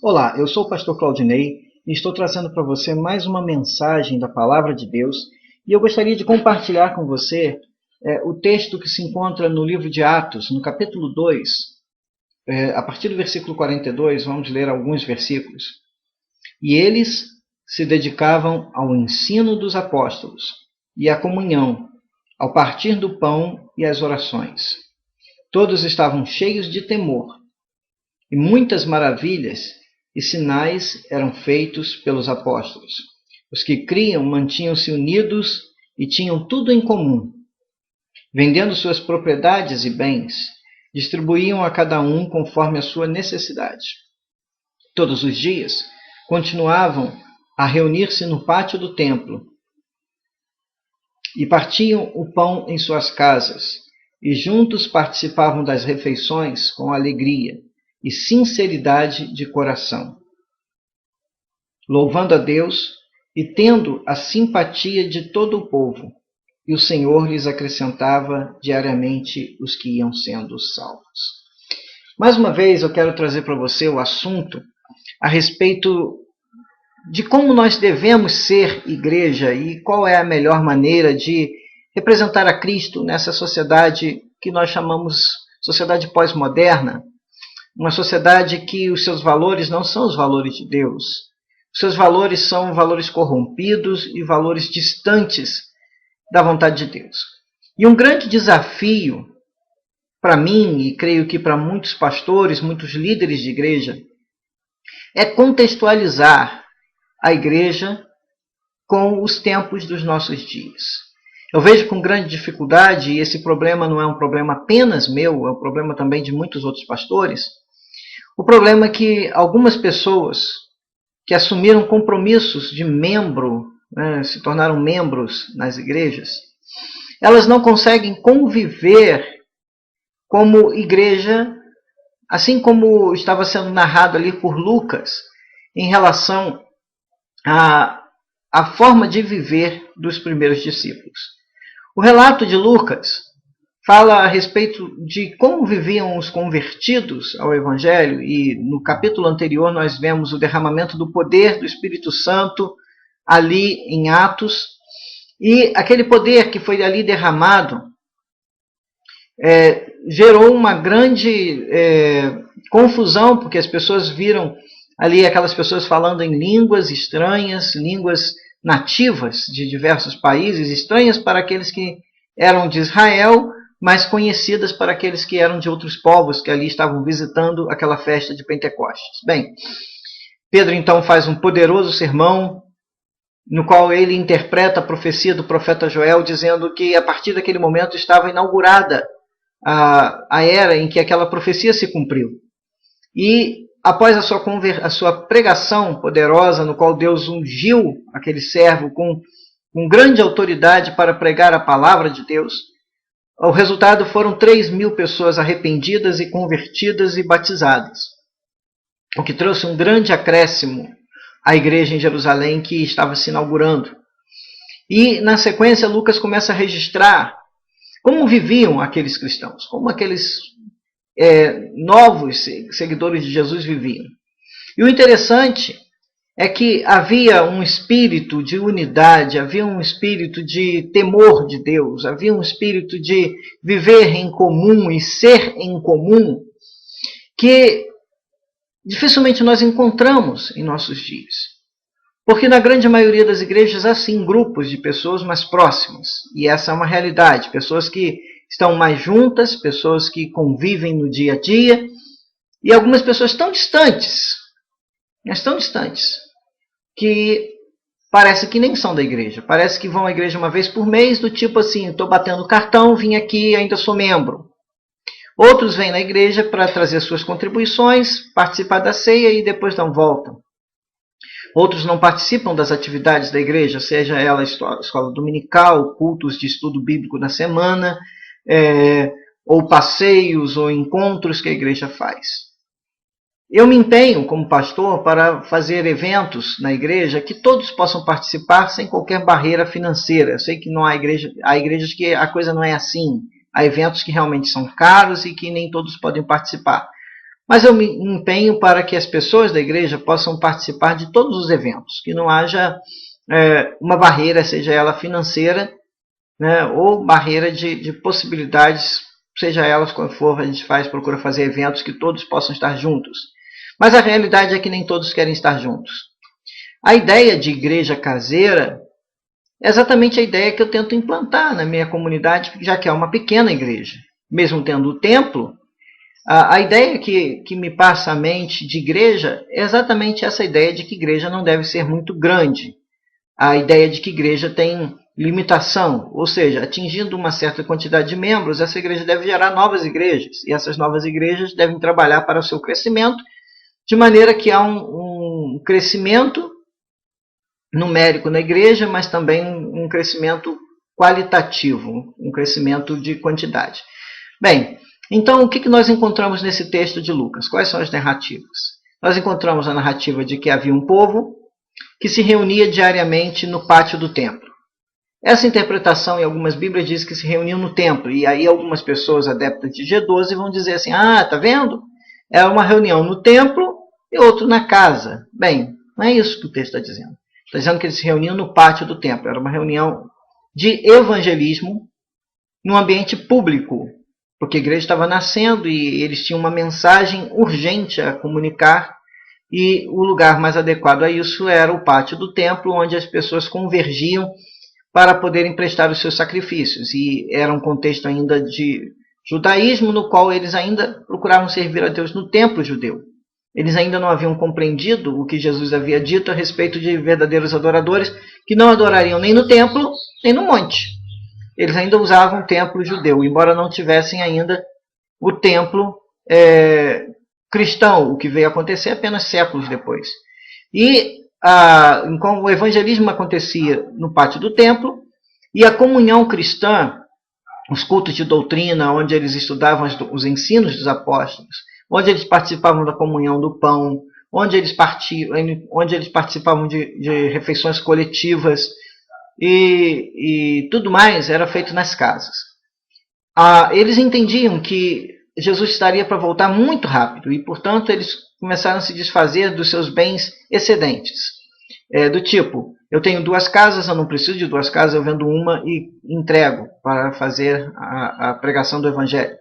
Olá, eu sou o pastor Claudinei e estou trazendo para você mais uma mensagem da Palavra de Deus e eu gostaria de compartilhar com você o texto que se encontra no livro de Atos, no capítulo 2, a partir do versículo 42, vamos ler alguns versículos. E eles se dedicavam ao ensino dos apóstolos e à comunhão, ao partir do pão e às orações. Todos estavam cheios de temor, e muitas maravilhas e sinais eram feitos pelos apóstolos. Os que criam mantinham-se unidos e tinham tudo em comum. Vendendo suas propriedades e bens, distribuíam a cada um conforme a sua necessidade. Todos os dias, continuavam a reunir-se no pátio do templo e partiam o pão em suas casas, e juntos participavam das refeições com alegria e sinceridade de coração, louvando a Deus e tendo a simpatia de todo o povo, e o Senhor lhes acrescentava diariamente os que iam sendo salvos. Mais uma vez eu quero trazer para você o assunto a respeito de como nós devemos ser igreja e qual é a melhor maneira de representar a Cristo nessa sociedade que nós chamamos sociedade pós-moderna, uma sociedade que os seus valores não são os valores de Deus. Os seus valores são valores corrompidos e valores distantes da vontade de Deus. E um grande desafio para mim, e creio que para muitos pastores, muitos líderes de igreja, é contextualizar a igreja com os tempos dos nossos dias. Eu vejo com grande dificuldade, e esse problema não é um problema apenas meu, é um problema também de muitos outros pastores, o problema é que algumas pessoas que assumiram compromissos de membro, se tornaram membros nas igrejas, elas não conseguem conviver como igreja, assim como estava sendo narrado ali por Lucas, em relação à forma de viver dos primeiros discípulos. O relato de Lucas fala a respeito de como viviam os convertidos ao Evangelho, e no capítulo anterior nós vemos o derramamento do poder do Espírito Santo ali em Atos, e aquele poder que foi ali derramado gerou uma grande confusão, porque as pessoas viram ali aquelas pessoas falando em línguas estranhas, línguas nativas de diversos países, estranhas para aqueles que eram de Israel, mas conhecidas para aqueles que eram de outros povos que ali estavam visitando aquela festa de Pentecostes. Bem, Pedro então faz um poderoso sermão, no qual ele interpreta a profecia do profeta Joel, dizendo que a partir daquele momento estava inaugurada a era em que aquela profecia se cumpriu. E após a sua pregação poderosa, no qual Deus ungiu aquele servo com grande autoridade para pregar a palavra de Deus, o resultado foram 3.000 pessoas arrependidas e convertidas e batizadas, o que trouxe um grande acréscimo à igreja em Jerusalém que estava se inaugurando. E na sequência Lucas começa a registrar como viviam aqueles cristãos, como aqueles novos seguidores de Jesus viviam. E o interessante é que havia um espírito de unidade, havia um espírito de temor de Deus, havia um espírito de viver em comum e ser em comum, que dificilmente nós encontramos em nossos dias. Porque na grande maioria das igrejas há sim grupos de pessoas mais próximas, e essa é uma realidade, pessoas que estão mais juntas, pessoas que convivem no dia a dia, e algumas pessoas tão distantes, mas tão distantes, que parece que nem são da igreja. Parece que vão à igreja uma vez por mês, do tipo assim, estou batendo cartão, vim aqui, ainda sou membro. Outros vêm na igreja para trazer suas contribuições, participar da ceia e depois não voltam. Outros não participam das atividades da igreja, seja ela escola dominical, cultos de estudo bíblico na semana, ou passeios ou encontros que a igreja faz. Eu me empenho como pastor para fazer eventos na igreja que todos possam participar sem qualquer barreira financeira. Eu sei que não há igrejas que a coisa não é assim. Há eventos que realmente são caros e que nem todos podem participar. Mas eu me empenho para que as pessoas da igreja possam participar de todos os eventos, que não haja uma barreira, seja ela financeira, né, ou barreira de possibilidades, seja elas qual for, a gente procura fazer eventos que todos possam estar juntos. Mas a realidade é que nem todos querem estar juntos. A ideia de igreja caseira é exatamente a ideia que eu tento implantar na minha comunidade, já que é uma pequena igreja. Mesmo tendo o templo, a ideia que me passa à mente de igreja é exatamente essa ideia de que igreja não deve ser muito grande. A ideia de que igreja tem limitação, ou seja, atingindo uma certa quantidade de membros, essa igreja deve gerar novas igrejas, e essas novas igrejas devem trabalhar para o seu crescimento, de maneira que há um crescimento numérico na igreja, mas também um crescimento qualitativo, um crescimento de quantidade. Bem, então o que nós encontramos nesse texto de Lucas? Quais são as narrativas? Nós encontramos a narrativa de que havia um povo que se reunia diariamente no pátio do templo. Essa interpretação em algumas bíblias diz que se reuniam no templo, e aí algumas pessoas adeptas de G12 vão dizer assim, tá vendo? É uma reunião no templo e outro na casa. Bem, não é isso que o texto está dizendo. Está dizendo que eles se reuniam no pátio do templo. Era uma reunião de evangelismo num ambiente público, porque a igreja estava nascendo e eles tinham uma mensagem urgente a comunicar, e o lugar mais adequado a isso era o pátio do templo, onde as pessoas convergiam para poderem prestar os seus sacrifícios. E era um contexto ainda de judaísmo, no qual eles ainda procuravam servir a Deus no templo judeu. Eles ainda não haviam compreendido o que Jesus havia dito a respeito de verdadeiros adoradores, que não adorariam nem no templo, nem no monte. Eles ainda usavam o templo judeu, embora não tivessem ainda o templo cristão, o que veio acontecer apenas séculos depois. E então, o evangelismo acontecia no pátio do templo, e a comunhão cristã, os cultos de doutrina, onde eles estudavam os ensinos dos apóstolos, onde eles participavam da comunhão do pão, onde eles participavam de refeições coletivas, e tudo mais era feito nas casas. Eles entendiam que Jesus estaria para voltar muito rápido, e portanto eles começaram a se desfazer dos seus bens excedentes. Do tipo, eu tenho 2 casas, eu não preciso de 2 casas, eu vendo uma e entrego para fazer a pregação do evangelho.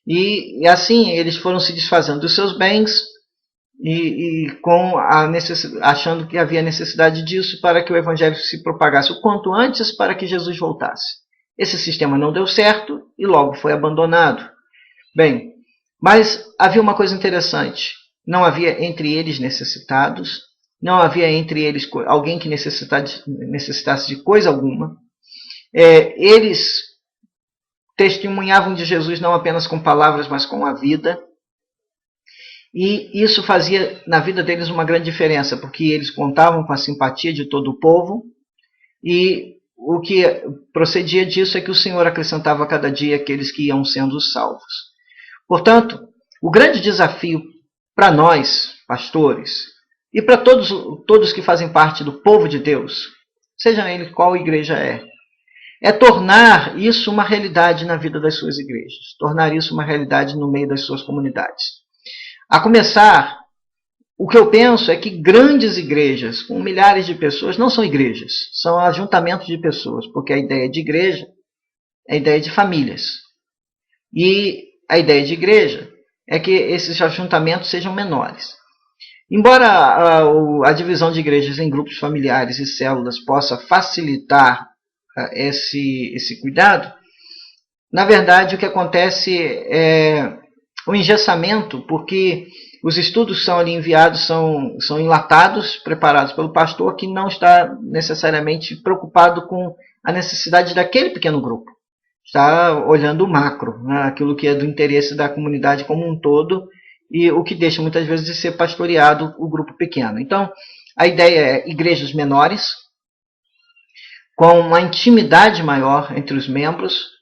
E assim eles foram se desfazendo dos seus bens e achando que havia necessidade disso para que o evangelho se propagasse o quanto antes para que Jesus voltasse. Esse sistema não deu certo e logo foi abandonado. Bem, mas havia uma coisa interessante. Não havia entre eles necessitados, não havia entre eles alguém que necessitasse de coisa alguma. Eles testemunhavam de Jesus não apenas com palavras, mas com a vida. E isso fazia na vida deles uma grande diferença, porque eles contavam com a simpatia de todo o povo, e o que procedia disso é que o Senhor acrescentava a cada dia aqueles que iam sendo salvos. Portanto, o grande desafio para nós, pastores, e para todos que fazem parte do povo de Deus, seja ele qual igreja é tornar isso uma realidade na vida das suas igrejas, tornar isso uma realidade no meio das suas comunidades. A começar, o que eu penso é que grandes igrejas com milhares de pessoas não são igrejas, são ajuntamentos de pessoas, porque a ideia de igreja é a ideia de famílias. E a ideia de igreja é que esses ajuntamentos sejam menores. Embora a divisão de igrejas em grupos familiares e células possa facilitar esse cuidado, na verdade o que acontece é o engessamento, porque os estudos que são ali enviados são enlatados, preparados pelo pastor, que não está necessariamente preocupado com a necessidade daquele pequeno grupo. Está olhando o macro, né, aquilo que é do interesse da comunidade como um todo, e o que deixa muitas vezes de ser pastoreado o grupo pequeno. Então, a ideia é igrejas menores, com uma intimidade maior entre os membros,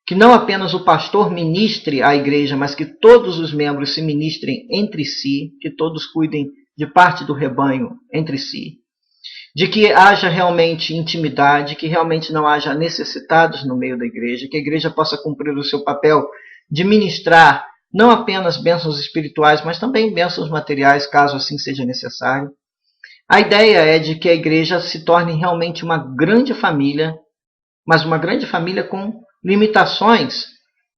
que não apenas o pastor ministre à igreja, mas que todos os membros se ministrem entre si, que todos cuidem de parte do rebanho entre si, de que haja realmente intimidade, que realmente não haja necessitados no meio da igreja, que a igreja possa cumprir o seu papel de ministrar não apenas bênçãos espirituais, mas também bênçãos materiais, caso assim seja necessário. A ideia é de que a igreja se torne realmente uma grande família, mas uma grande família com limitações,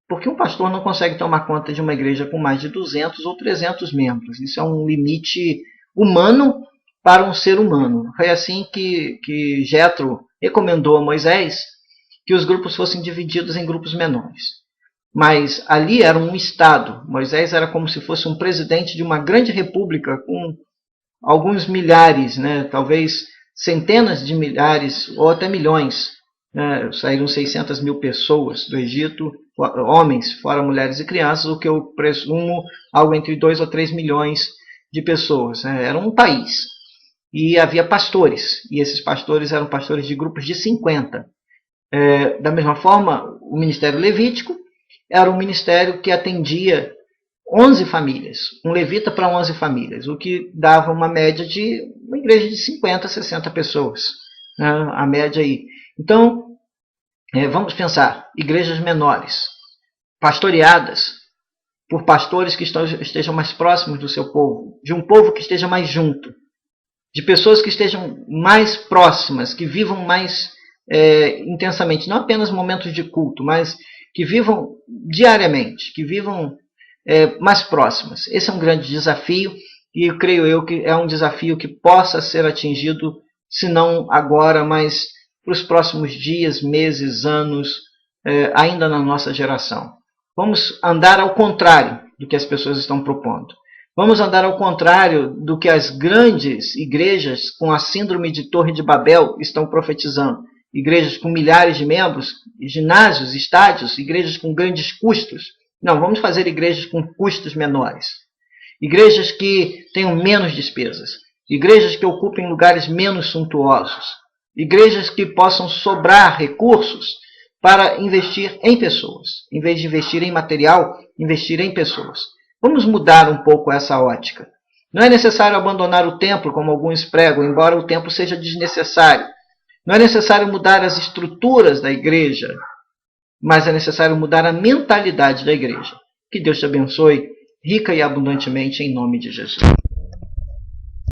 porque um pastor não consegue tomar conta de uma igreja com mais de 200 ou 300 membros. Isso é um limite humano para um ser humano. Foi assim que Jetro recomendou a Moisés que os grupos fossem divididos em grupos menores. Mas ali era um Estado. Moisés era como se fosse um presidente de uma grande república com alguns milhares, né, talvez centenas de milhares ou até milhões. Né, saíram 600 mil pessoas do Egito, homens, fora mulheres e crianças, o que eu presumo algo entre 2 ou 3 milhões de pessoas. Né. Era um país. E havia pastores, e esses pastores eram pastores de grupos de 50. Da mesma forma, o ministério levítico era um ministério que atendia 11 famílias, um levita para 11 famílias, o que dava uma média de uma igreja de 50, 60 pessoas, né, a média aí. Então, vamos pensar, igrejas menores, pastoreadas por pastores que estejam mais próximos do seu povo, de um povo que esteja mais junto, de pessoas que estejam mais próximas, que vivam mais intensamente, não apenas momentos de culto, mas que vivam diariamente, que vivam mais próximas. Esse é um grande desafio e eu creio eu que é um desafio que possa ser atingido, se não agora, mas para os próximos dias, meses, anos, ainda na nossa geração. Vamos andar ao contrário do que as pessoas estão propondo. Vamos andar ao contrário do que as grandes igrejas com a síndrome de Torre de Babel estão profetizando. Igrejas com milhares de membros, ginásios, estádios, igrejas com grandes custos. Não, vamos fazer igrejas com custos menores. Igrejas que tenham menos despesas. Igrejas que ocupem lugares menos suntuosos. Igrejas que possam sobrar recursos para investir em pessoas. Em vez de investir em material, investir em pessoas. Vamos mudar um pouco essa ótica. Não é necessário abandonar o templo, como alguns pregam, embora o templo seja desnecessário. Não é necessário mudar as estruturas da igreja, mas é necessário mudar a mentalidade da igreja. Que Deus te abençoe rica e abundantemente em nome de Jesus.